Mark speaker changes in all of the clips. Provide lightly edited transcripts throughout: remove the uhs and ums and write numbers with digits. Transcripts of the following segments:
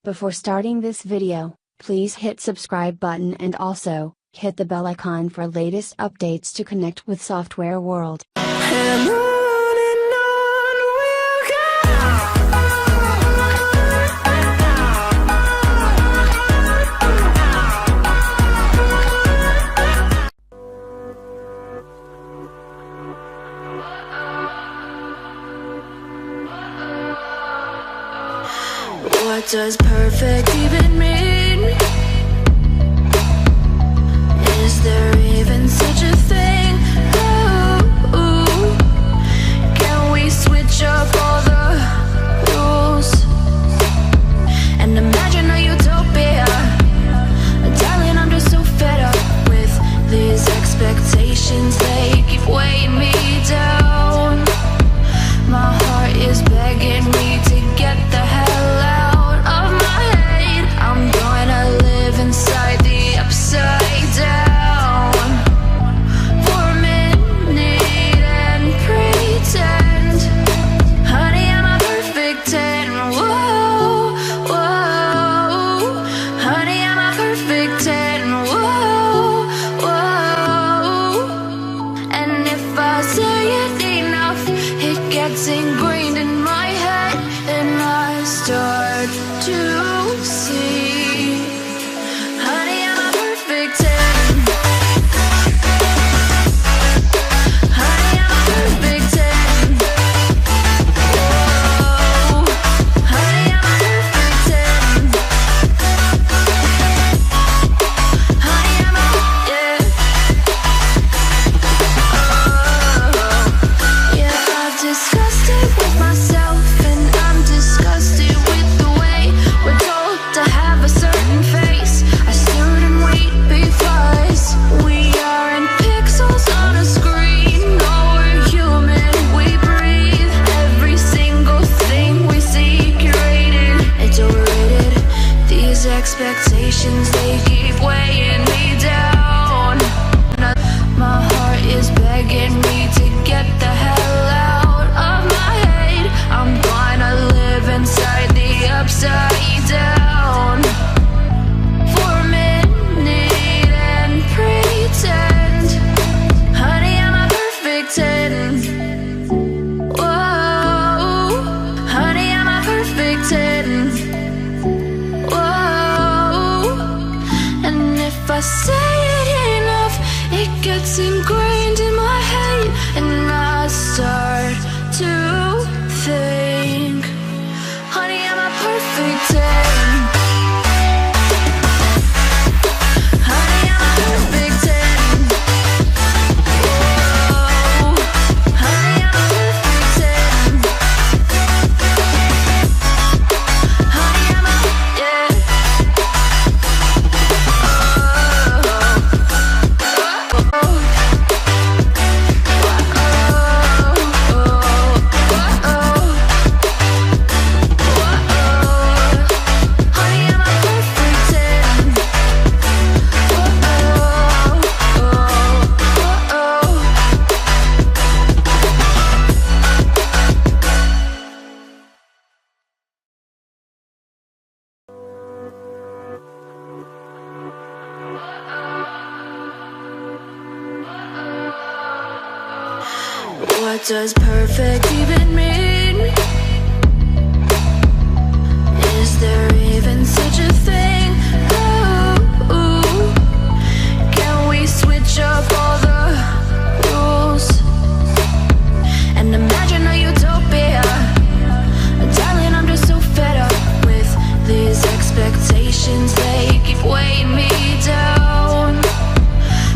Speaker 1: Before starting this video, please hit subscribe button and also, hit the bell icon for latest updates to connect with Software World.
Speaker 2: And on we'll go. What does perfect even mean? Is there even such a thing? Ooh, can we switch up all the rules and imagine a utopia? Darling, I'm just so fed up with these expectations. They keep weighing me down. My heart is begging me to get the hell out of my head. I'm gonna live inside the upside down for a minute and pretend, honey, I'm a perfect 10. Whoa, whoa, honey, I'm a perfect 10. Whoa, whoa, and if I say it enough, it gets ingrained in my head, and I start to see, honey, I'm a perfect 10. Honey, I'm a perfect 10. Whoa, honey, I'm a perfect 10. Honey, I'm a, yeah. Yeah, I've discussed it with myself, and I'm disgusted with the way we're told to have a certain face, a certain weight, because we aren't pixels on a screen. No, we're human, we breathe. Every single thing we see curated, it's overrated. These expectations, they keep weighing me down. My heart is begging me to get the hell out of my head. I'm gonna live inside the upside down for a minute and pretend, honey, I'm a perfect 10. Whoa, honey, I'm a perfect 10. Whoa, and if I say it enough, it gets ingrained in my head, and I start to think, honey, I'm a perfect 10. Honey, I'm a perfect 10. Whoa, honey, I'm a perfect 10. Honey, I'm a, yeah. What does perfect even mean? Is there even such a thing? Ooh, can we switch up all the rules and imagine a utopia? Darling, I'm just so fed up with these expectations. They keep weighing me down.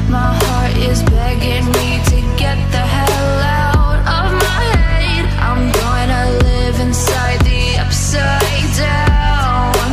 Speaker 2: My heart is begging me to get the hell out of my head. I'm gonna live inside the upside down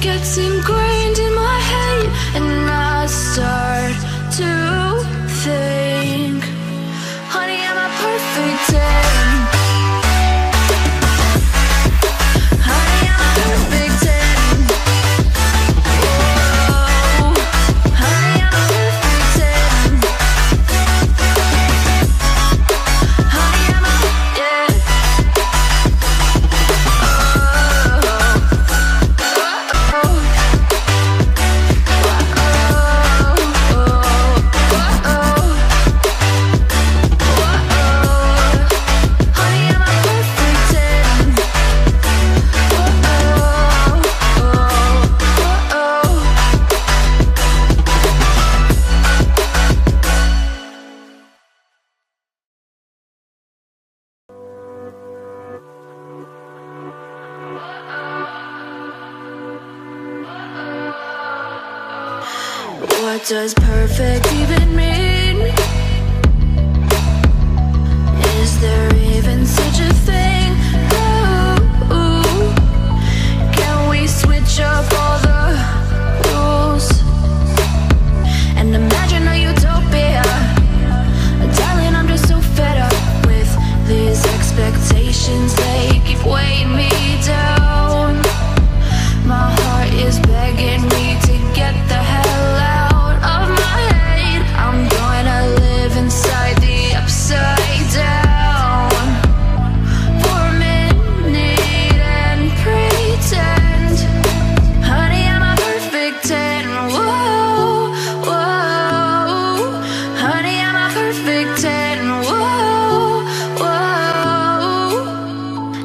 Speaker 2: gets ingrained in my head, and I start to think, honey, I'm a perfect 10. Honey, I'm a perfect 10. Whoa, honey, I'm a perfect 10. Honey, I'm a, yeah. What does perfect even mean? Is there even such a thing? Ooh, can we switch up all the rules and imagine a utopia? Darling, I'm just so fed up with these expectations. They keep weighing me down. My heart is begging me to get the hell out of my head. I'm gonna live inside the upside down for a minute and pretend, honey, I'm a perfect 10. Whoa, whoa, honey, I'm a perfect 10. Whoa, whoa,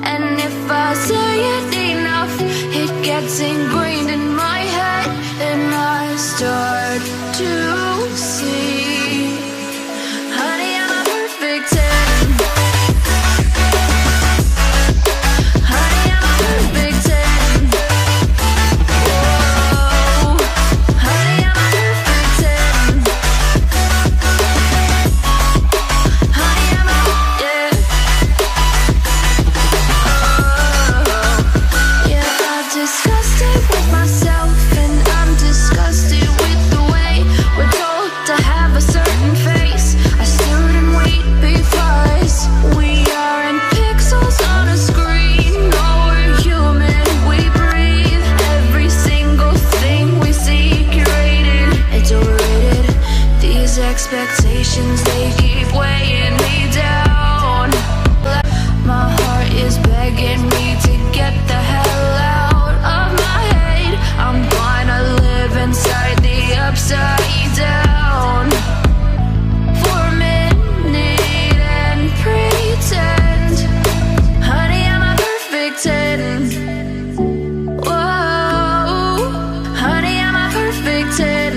Speaker 2: and if I say it enough, it gets ingrained in my head, and I start to see, honey, I'm a perfect 10. Honey, I'm a perfect 10. Whoa, honey, I'm a perfect 10. Honey, I'm a, yeah. Yeah, I've discussed it with myself, and I'm disgusted with the way we're told to have a certain face, a certain weight, because we aren't pixels on a screen. No, we're human, we breathe. Every single thing we see curated, it's overrated. These expectations, they keep weighing me down. My heart is begging me to get the hell out of my head. I'm gonna live inside the upside down for a minute and pretend, honey, I'm a perfect 10. Whoa, honey, I'm a perfect 10.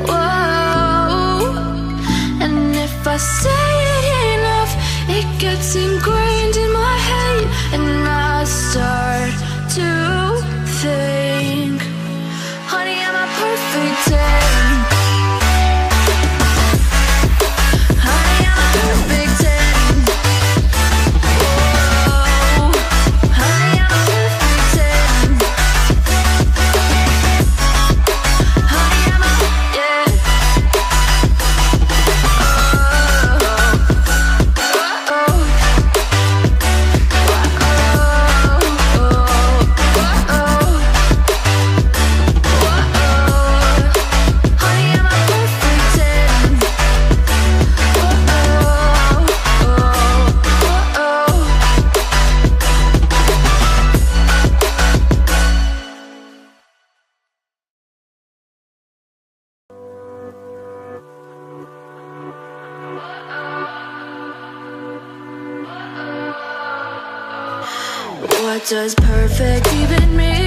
Speaker 2: Whoa, and if I say it enough, it gets ingrained in my head, and I start to think, honey, I'm a perfect 10. Honey, I'm a perfect 10. Whoa, honey, I'm a perfect 10. Honey, I'm a, yeah. What does perfect even mean?